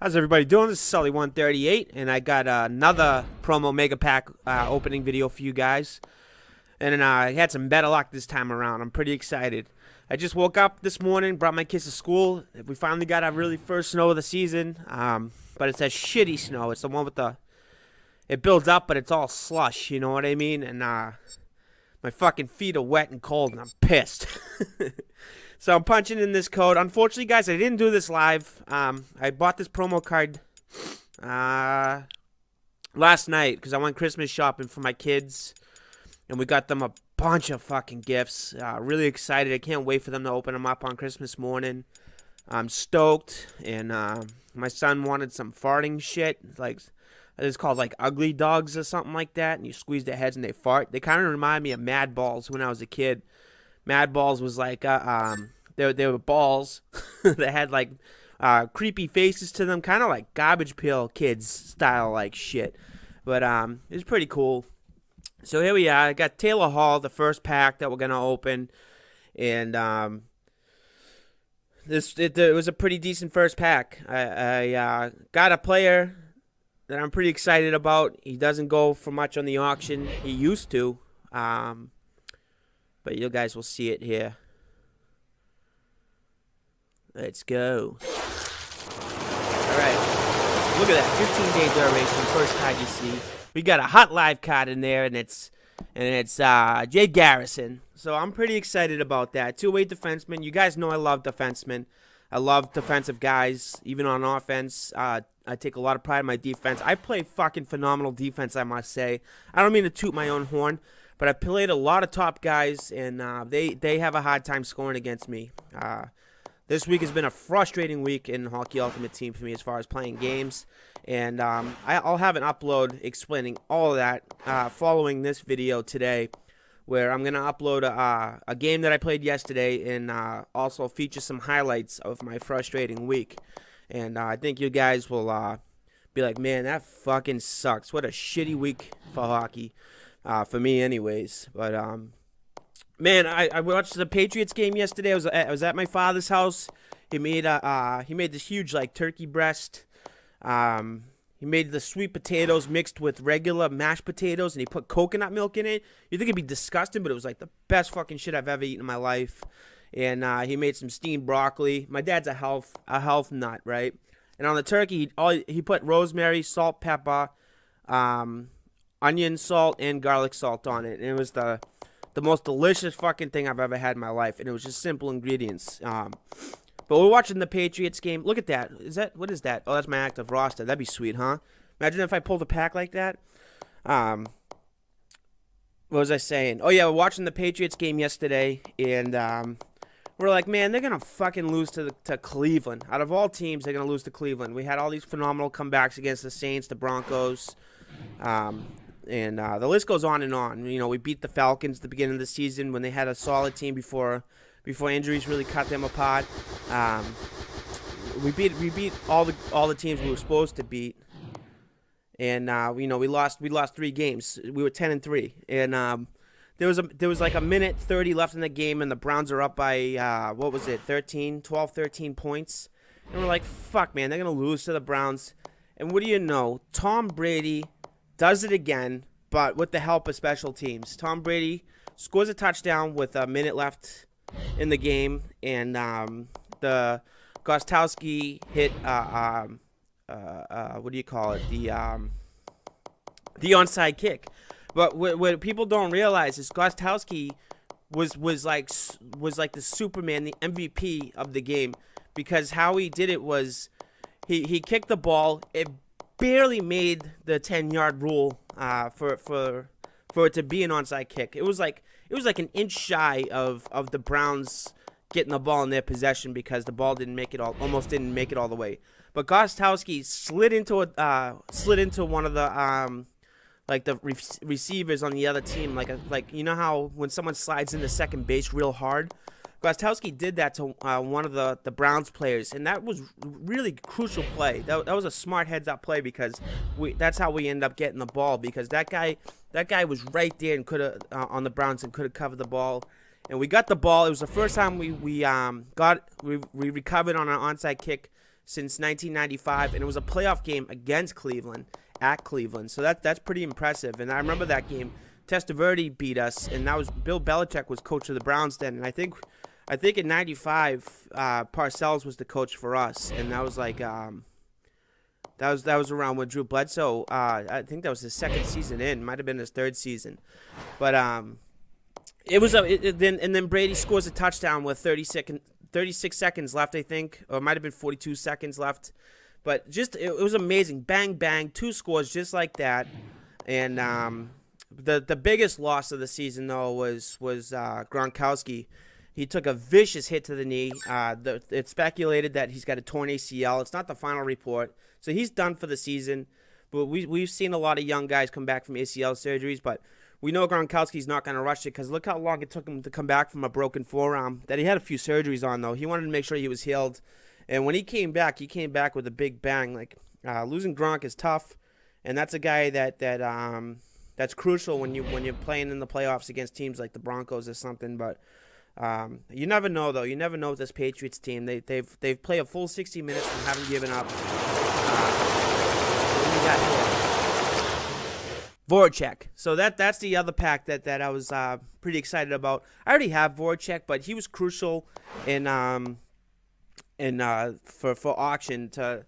How's everybody doing? This is Sully138, and I got another promo mega pack opening video for you guys. And I had some better luck this time around. I'm pretty excited. I just woke up this morning, brought my kids to school. We finally got our really first snow of the season, but it's that shitty snow. It's the one with it builds up, but it's all slush, you know what I mean? And my fucking feet are wet and cold, and I'm pissed. So I'm punching in this code. Unfortunately, guys, I didn't do this live. I bought this promo card last night because I went Christmas shopping for my kids, and we got them a bunch of fucking gifts. Really excited. I can't wait for them to open them up on Christmas morning. I'm stoked, and my son wanted some farting shit. It's called like ugly dogs or something like that, and you squeeze their heads and they fart. They kind of remind me of Mad Balls when I was a kid. Mad Balls was like they were balls that had like creepy faces to them, kind of like Garbage Pail Kids style like shit. But it was pretty cool. So here we are. I got Taylor Hall, the first pack that we're gonna open, and it was a pretty decent first pack. I got a player that I'm pretty excited about. He doesn't go for much on the auction. He used to. But you guys will see it here. Let's go. Alright. Look at that. 15-day duration. First card you see. We got a hot live card in there, and it's Jay Garrison. So I'm pretty excited about that. Two-way defenseman. You guys know I love defensemen. I love defensive guys, even on offense. I take a lot of pride in my defense. I play fucking phenomenal defense, I must say. I don't mean to toot my own horn, but I played a lot of top guys, and they have a hard time scoring against me. This week has been a frustrating week in Hockey Ultimate Team for me as far as playing games. And I'll have an upload explaining all of that following this video today, where I'm going to upload a game that I played yesterday and also feature some highlights of my frustrating week. And I think you guys will be like, man, that fucking sucks. What a shitty week for hockey. For me anyways. But man, I watched the Patriots game yesterday. I was at my father's house. He made this huge like turkey breast. He made the sweet potatoes mixed with regular mashed potatoes, and he put coconut milk in it. You think it'd be disgusting, but it was like the best fucking shit I've ever eaten in my life. And he made some steamed broccoli. My dad's a health nut, right? And on the turkey, he put rosemary, salt, pepper, onion salt, and garlic salt on it. And it was the most delicious fucking thing I've ever had in my life. And it was just simple ingredients. But we're watching the Patriots game. Look at that. What is that? Oh, that's my active roster. That'd be sweet, huh? Imagine if I pulled a pack like that. What was I saying? Oh, yeah, we're watching the Patriots game yesterday. And we're like, man, they're going to fucking lose to Cleveland. Out of all teams, they're going to lose to Cleveland. We had all these phenomenal comebacks against the Saints, the Broncos. And the list goes on and on. You know, we beat the Falcons at the beginning of the season when they had a solid team before injuries really cut them apart. We beat all the teams we were supposed to beat, and we lost 3 games. We were 10-3, and there was like a minute 30 left in the game, and the Browns are up by 13 points, and we're like, fuck, man, they're gonna lose to the Browns. And what do you know? Tom Brady does it again, but with the help of special teams. Tom Brady scores a touchdown with a minute left in the game, and the Gostowski hit what do you call it? The onside kick. But what people don't realize is Gostowski was like the Superman, the MVP of the game, because how he did it was he kicked the ball. It barely made the 10-yard rule for it to be an onside kick. It was like an inch shy of the Browns getting the ball in their possession because the ball almost didn't make it all the way. But Gostowski slid into one of the receivers on the other team, like you know how when someone slides into second base real hard. Gostowski did that to one of the Browns players, and that was really crucial play. That was a smart heads-up play because that's how we ended up getting the ball, because that guy was right there and could have on the Browns and could have covered the ball. And we got the ball. It was the first time we recovered on an onside kick since 1995, and it was a playoff game against Cleveland, at Cleveland. So that's pretty impressive. And I remember that game. Testaverde beat us, and that was Bill Belichick was coach of the Browns then. And I think in '95, Parcells was the coach for us, and that was like that was around when Drew Bledsoe. I think that was his second season in, might have been his third season, but it was then Brady scores a touchdown with 36 seconds left, I think, or it might have been 42 seconds left. But just it was amazing. Bang, bang, 2 scores just like that. And the biggest loss of the season, though, was Gronkowski. He took a vicious hit to the knee. It's speculated that he's got a torn ACL. It's not the final report. So he's done for the season. But we've seen a lot of young guys come back from ACL surgeries, but we know Gronkowski's not going to rush it because look how long it took him to come back from a broken forearm that he had a few surgeries on, though. He wanted to make sure he was healed. And when he came back with a big bang. Like, losing Gronk is tough, and that's a guy that's crucial when you're playing in the playoffs against teams like the Broncos or something. But you never know, though. You never know with this Patriots team. They've played a full 60 minutes and haven't given up. What we got here? Voracek. So that's the other pack that I was pretty excited about. I already have Voracek, but he was crucial in for auction to,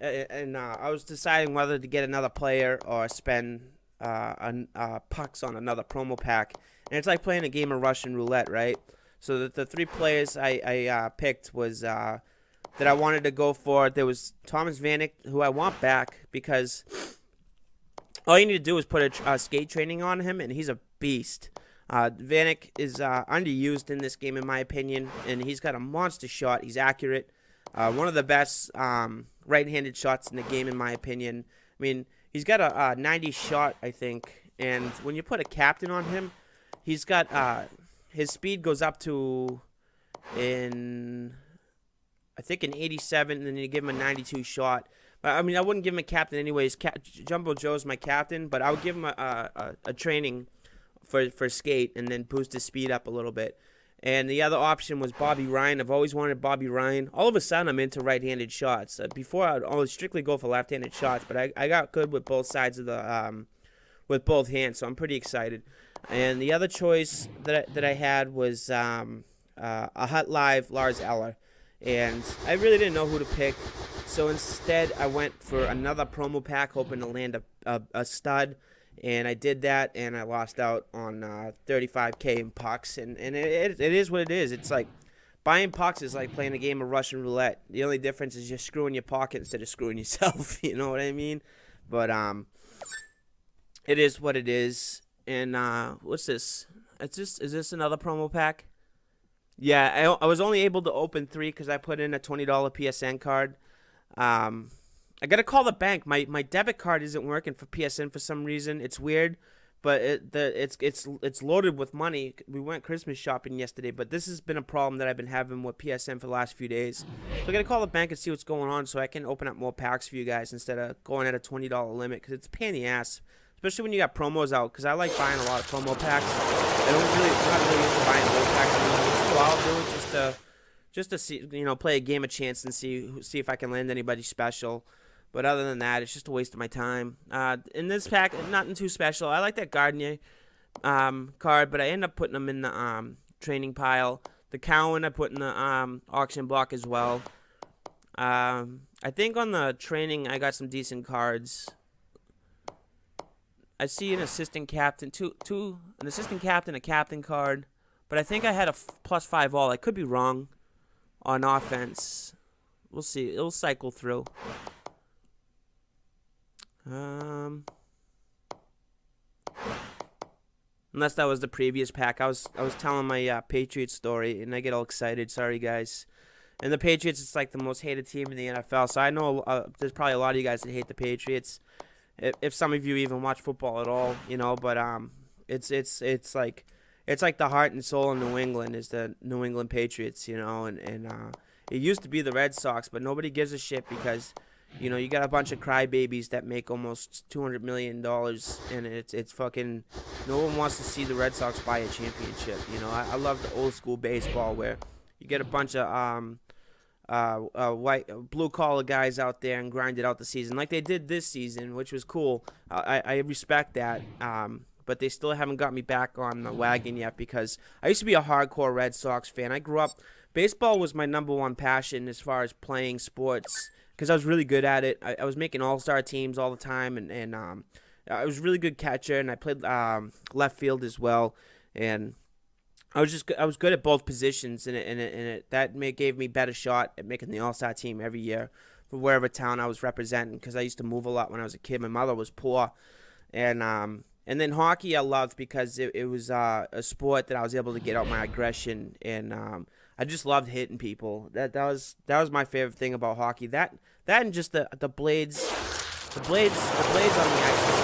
and I was deciding whether to get another player or spend pucks on another promo pack. And it's like playing a game of Russian roulette, right? So the 3 players I picked was that I wanted to go for. There was Thomas Vanek, who I want back because all you need to do is put a skate training on him, and he's a beast. Vanek is underused in this game, in my opinion, and he's got a monster shot. He's accurate. One of the best right-handed shots in the game, in my opinion. I mean, he's got a 90 shot, I think, and when you put a captain on him, he's got his speed goes up to in 87, and then you give him a 92 shot. But I mean, I wouldn't give him a captain anyways. Jumbo Joe's my captain, but I would give him a training for skate and then boost his speed up a little bit. And the other option was Bobby Ryan. I've always wanted Bobby Ryan. All of a sudden, I'm into right-handed shots. Before, I would always strictly go for left-handed shots, but I got good with both sides of the with both hands, so I'm pretty excited. And the other choice that I had was a Hut Live Lars Eller. And I really didn't know who to pick, so instead I went for another promo pack, hoping to land a stud. And I did that, and I lost out on $35K in pucks. And it is what it is. It's like buying pucks is like playing a game of Russian roulette. The only difference is you're screwing your pocket instead of screwing yourself. You know what I mean? But it is what it is. And what's this? Is this another promo pack? Yeah, I was only able to open 3 because I put in a $20 PSN card. I gotta call the bank. My debit card isn't working for PSN for some reason. It's weird, but it's loaded with money. We went Christmas shopping yesterday, but this has been a problem that I've been having with PSN for the last few days. So I gotta call the bank and see what's going on so I can open up more packs for you guys instead of going at a $20 limit because it's a pain in the ass, especially when you got promos out. Because I like buying a lot of promo packs. I don't really not really into buying whole packs anymore. So I'll do it just to see, play a game of chance and see if I can land anybody special. But other than that, it's just a waste of my time. In this pack, nothing too special. I like that Gardner card, but I end up putting them in the training pile. The Cowan I put in the auction block as well. I think on the training I got some decent cards. I see an assistant captain, an assistant captain, a captain card. But I think I had a +5 all. I could be wrong on offense. We'll see. It'll cycle through. Unless that was the previous pack. I was telling my Patriots story, and I get all excited. Sorry, guys. And the Patriots, it's like the most hated team in the NFL. So I know there's probably a lot of you guys that hate the Patriots. If some of you even watch football at all, But it's like the heart and soul of New England is the New England Patriots, And it used to be the Red Sox, but nobody gives a shit because you got a bunch of crybabies that make almost $200 million, and it's fucking, no one wants to see the Red Sox buy a championship. I love the old school baseball where you get a bunch of white blue collar guys out there and grind it out the season like they did this season, which was cool. I respect that. But they still haven't got me back on the wagon yet because I used to be a hardcore Red Sox fan. I grew up, baseball was my #1 passion as far as playing sports because I was really good at it. I was making all-star teams all the time, and I was a really good catcher, and I played left field as well. And I was good at both positions, and that gave me better shot at making the all-star team every year for wherever town I was representing because I used to move a lot when I was a kid. My mother was poor, and then hockey I loved because it was a sport that I was able to get out my aggression, and I just loved hitting people. That was my favorite thing about hockey. That and just the blades, the blades on the ice.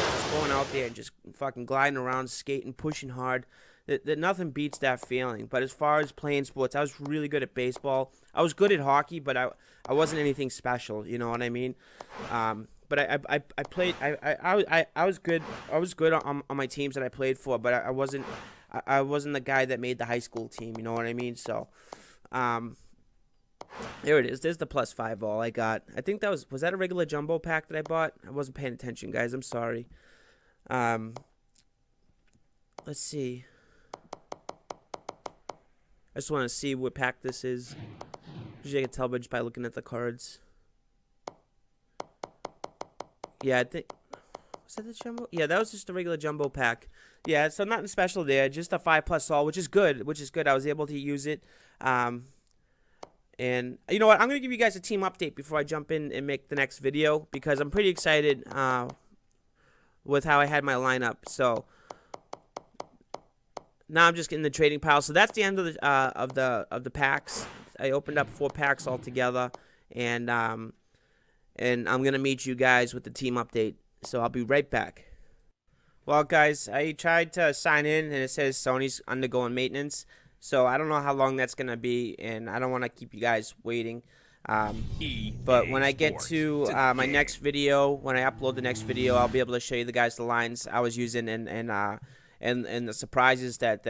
Just going out there and just fucking gliding around, skating, pushing hard. That nothing beats that feeling. But as far as playing sports, I was really good at baseball. I was good at hockey, but I wasn't anything special. You know what I mean? But I played. I was good. I was good on my teams that I played for. But I wasn't the guy that made the high school team. You know what I mean? So, there it is. There's the +5 ball I got. I think that was that a regular jumbo pack that I bought? I wasn't paying attention, guys. I'm sorry. Let's see. I just want to see what pack this is. Usually I can tell just by looking at the cards. Yeah, I think, was that the jumbo? Yeah, that was just a regular jumbo pack. Yeah, so nothing special there. Just a 5+ all, which is good. I was able to use it. And you know what? I'm going to give you guys a team update before I jump in and make the next video because I'm pretty excited with how I had my lineup. So now I'm just getting the trading pile. So that's the end of the packs. I opened up 4 packs altogether, and I'm gonna meet you guys with the team update. So I'll be right back. Well, guys, I tried to sign in, and it says Sony's undergoing maintenance. So I don't know how long that's gonna be, and I don't want to keep you guys waiting. But when I get to my next video, when I upload the next video, I'll be able to show you the guys the lines I was using and the surprises that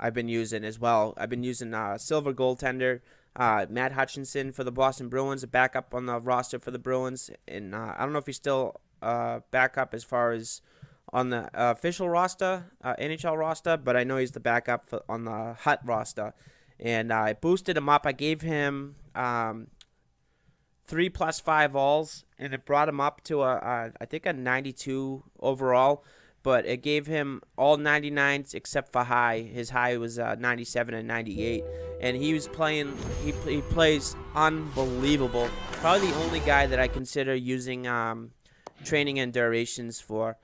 I've been using as well. I've been using silver goaltender Matt Hutchinson for the Boston Bruins, a backup on the roster for the Bruins, and I don't know if he's still backup as far as on the official roster, NHL roster, but I know he's the backup on the Hut roster. And I boosted him up. I gave him 3 +5 alls, and it brought him up to I think a 92 overall. But it gave him all 99s except for high. His high was 97 and 98, and he was playing. He plays unbelievable. Probably the only guy that I consider using training and durations for,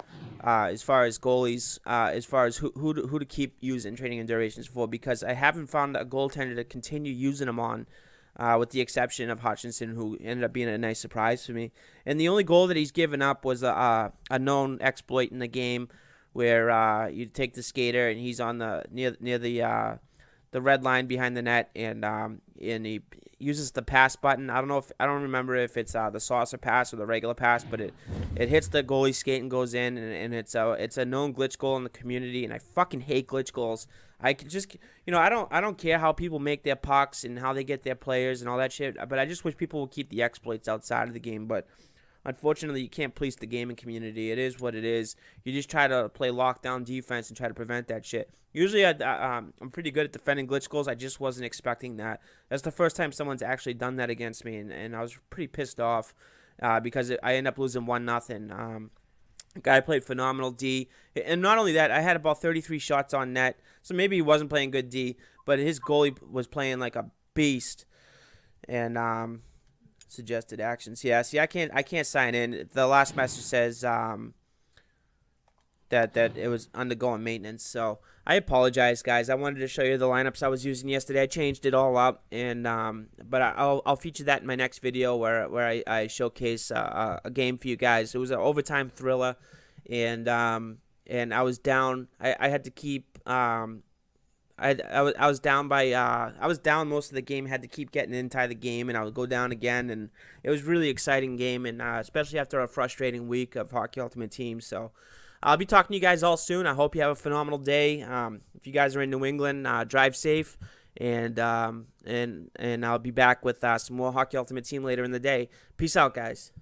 as far as goalies, as far as who to keep using training and durations for, because I haven't found a goaltender to continue using them on, with the exception of Hutchinson, who ended up being a nice surprise for me. And the only goal that he's given up was a known exploit in the game, where you take the skater and he's on the near the red line behind the net, and he uses the pass button. I don't remember if it's the saucer pass or the regular pass, but it hits the goalie skate and goes in, and it's a known glitch goal in the community, and I fucking hate glitch goals. I can just, I don't care how people make their pucks and how they get their players and all that shit, but I just wish people would keep the exploits outside of the game. But unfortunately, you can't police the gaming community. It is what it is. You just try to play lockdown defense and try to prevent that shit. Usually, I'm pretty good at defending glitch goals. I just wasn't expecting that. That's the first time someone's actually done that against me, and I was pretty pissed off because I ended up losing 1-0. Guy played phenomenal D, and not only that, I had about 33 shots on net, so maybe he wasn't playing good D, but his goalie was playing like a beast. And suggested actions, yeah. See, I can't sign in. The last message says that it was undergoing maintenance, so I apologize, guys. I wanted to show you the lineups I was using yesterday. I changed it all up, and but I'll feature that in my next video where I showcase a game for you guys. It was an overtime thriller, and I was down. I had to keep. I was down by I was down most of the game. Had to keep getting into the game, and I would go down again. And it was a really exciting game, and especially after a frustrating week of Hockey Ultimate Team. So I'll be talking to you guys all soon. I hope you have a phenomenal day. If you guys are in New England, drive safe, and I'll be back with some more Hockey Ultimate Team later in the day. Peace out, guys.